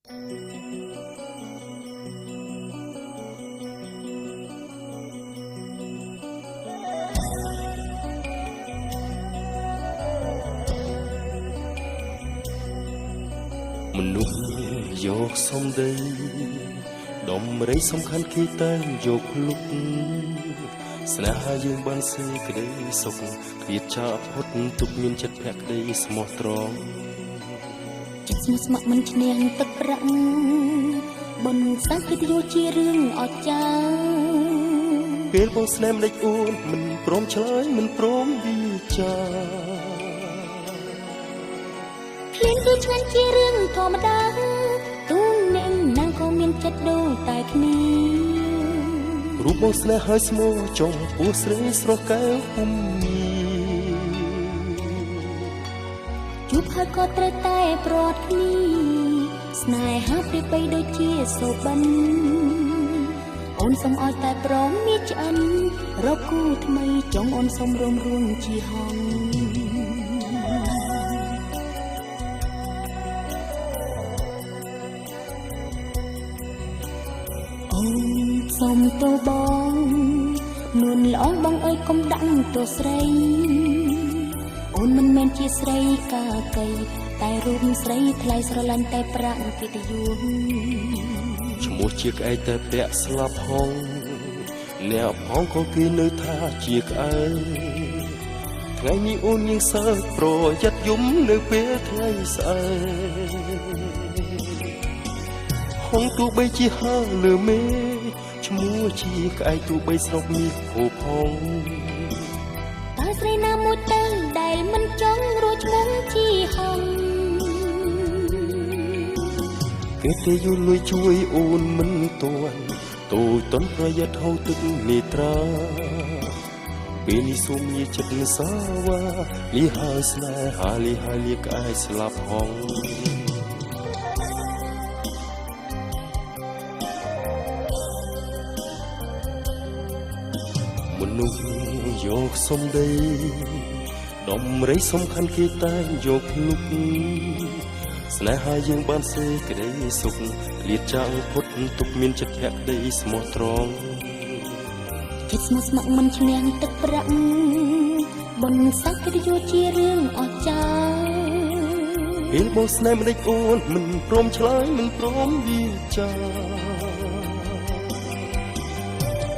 មនុស្សយកសំដីដំរីសំខាន់គេតែងយកភ្លុកស្នេហាយើងបានសេចក្តីសុខឃ្លាតចាកផុតទុកមានចិត្តភក្តីស្មោះត្រង់ចិត្តស្មោះស្ម័គ្រមិនឈ្នះទឹកប្រាក់បុណ្យសក្តិយោជារឿងអស្ចារ្យពេលបងស្នេហ៍ម្ដេចអូនមិនព្រមឆ្លើយមិនព្រមវិចារភ្លេងគឺឆ្ងាញ់ជារឿងធម្មតាទូនអ្នកណាក៏មានចិត្តដូចតែគ្នារូបបងស្នេហ៍ហើយស្មោះចំពោះស្រីស្រស់កែវពុំមានជួបហើយក៏ត្រូវតែប្រត់គ្នាស្នេហាព្រាបបីដូចជាសូបិនអូនសូមឲ្យតែប្រងមានឆ្អិនរកគូថ្មីចង់អូនសូមរួមរួមជាហងអូនសូមទោសបងនួនល្អបងអើយកុំដាក់ទោសស្រីអូនមិនមែនជាស្រីកាកៃតែរូបស្រីថ្លៃស្រឡាញ់តែប្រាក់កិត្តិយសឈ្មោះជាក្អែកតែពាក់ស្លាប់ហងអ្នកផងក៏គេនៅថាជាក្អែកថ្ងៃនេះអូនយើងសើប្រយ័ត្នយំនៅពេលថ្ងៃស្អែកហងទោះបីជាហើលើមេឈ្មោះជាក្អែកទោះបីស្រុកនេះហូបផងតើស្រីណាមួយទៅដែលមិនចង់រស់ឈ្មោះជាហងគេទេយល់លួយជួយអូនមិនទាន់តូចតន់ប្រយ័ត្នហូរទឹកនេត្រាពេលនេះសូមញាចិត្តសាវ៉ាលីហើយស្នេហាលីហើយលីក្អែកស្លាប់ហងមនុស្សយកសំដីដំរីសំខាន់គេតែងយកភ្លុកស្នេហាយើងបានសេចក្តីសុខឃ្លាតចាកផុតទុកមានចិត្តភក្តីស្មោះត្រង់ចិត្តស្មោះស្ម័គ្រមិនឈ្នះទឹកប្រាក់បុណ្យសក្តិយោជារឿងអស្ចារ្យពេលបងស្នេហ៍ម្ដេចអូនមិនព្រមឆ្លើយមិនព្រមវិចារ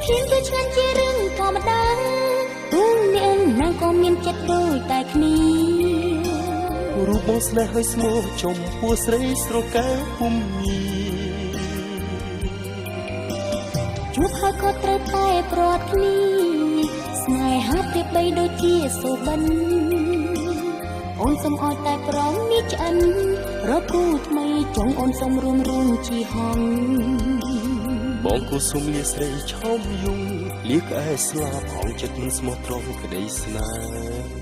ភ្លេងគឺឆ្ងាញ់ជារឿងធម្មតាទូនអ្នកណាក៏មានចិត្តដូចតែគ្នារូបបងស្នេហ៍ហើយស្មោះចំពោះស្រីស្រស់កែវពុំមានជួបហើយក៏ត្រូវតែប្រត់គ្នាស្នេហាព្រាបបីដូចជាសូបិនអូនសូមឲ្យតែប្រងមានឆ្អិនរកគូថ្មីចង់អូនសូមរួមជាហងបងគូសុំលាស្រីឆោមយងលាក្អែស្លាប់ហងចិត្តមិនស្មោះត្រង់ក្តីស្នេហ៍